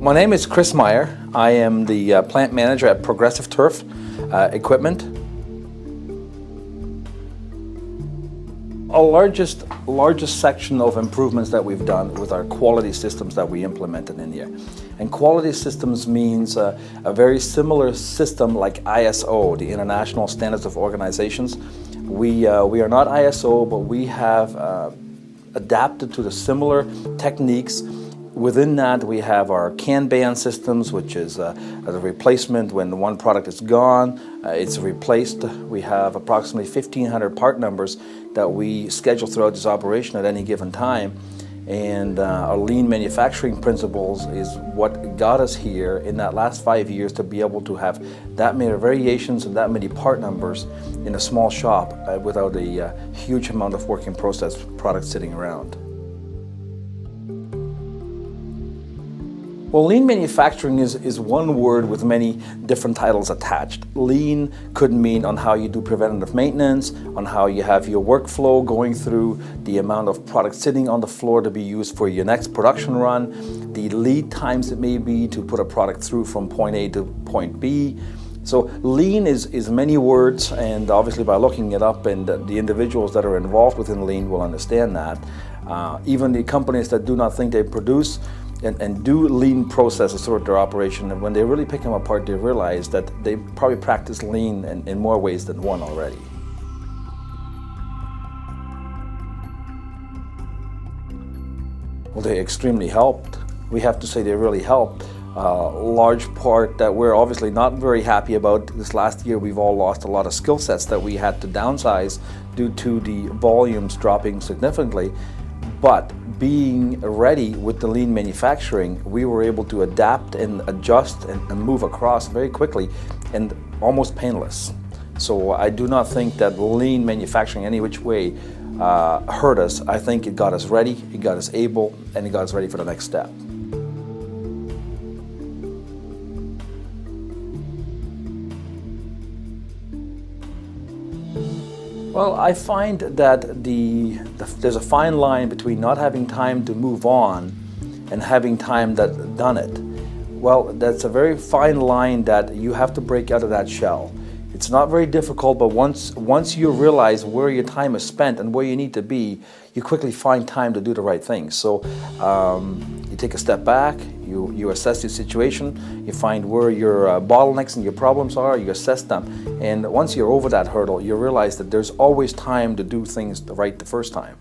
My name is Chris Meyer. I am the plant manager at Progressive Turf Equipment. Our largest section of improvements that we've done with our quality systems that we implemented in here. And quality systems means a very similar system like ISO, the International Standards of Organizations. We are not ISO, but we have adapted to the similar techniques. Within that, we have our Kanban systems, which is a replacement when one product is gone, it's replaced. We have approximately 1,500 part numbers that we schedule throughout this operation at any given time. And our lean manufacturing principles is what got us here in that last 5 years to be able to have that many variations and that many part numbers in a small shop without a huge amount of work in process products sitting around. Well, lean manufacturing is one word with many different titles attached. Lean could mean on how you do preventative maintenance, on how you have your workflow going through the amount of product sitting on the floor to be used for your next production run, the lead times it may be to put a product through from point A to point B. So lean is many words, and obviously by looking it up, and the individuals that are involved within lean will understand that. Even the companies that do not think they produce and do lean processes throughout their operation, and when they really pick them apart, they realize that they probably practice lean in more ways than one already. Well, they extremely helped. We have to say they really helped. Large part that we're obviously not very happy about. This last year we've all lost a lot of skill sets that we had to downsize due to the volumes dropping significantly. But being ready with the lean manufacturing, we were able to adapt and adjust and move across very quickly and almost painless. So I do not think that lean manufacturing any which way hurt us. I think it got us ready, it got us able, and it got us ready for the next step. Well, I find that there's a fine line between not having time to move on and having time that done it. Well, that's a very fine line that you have to break out of that shell. It's not very difficult, but once you realize where your time is spent and where you need to be, you quickly find time to do the right things. So you take a step back, you assess your situation, you find where your bottlenecks and your problems are, you assess them, and once you're over that hurdle, you realize that there's always time to do things right the first time.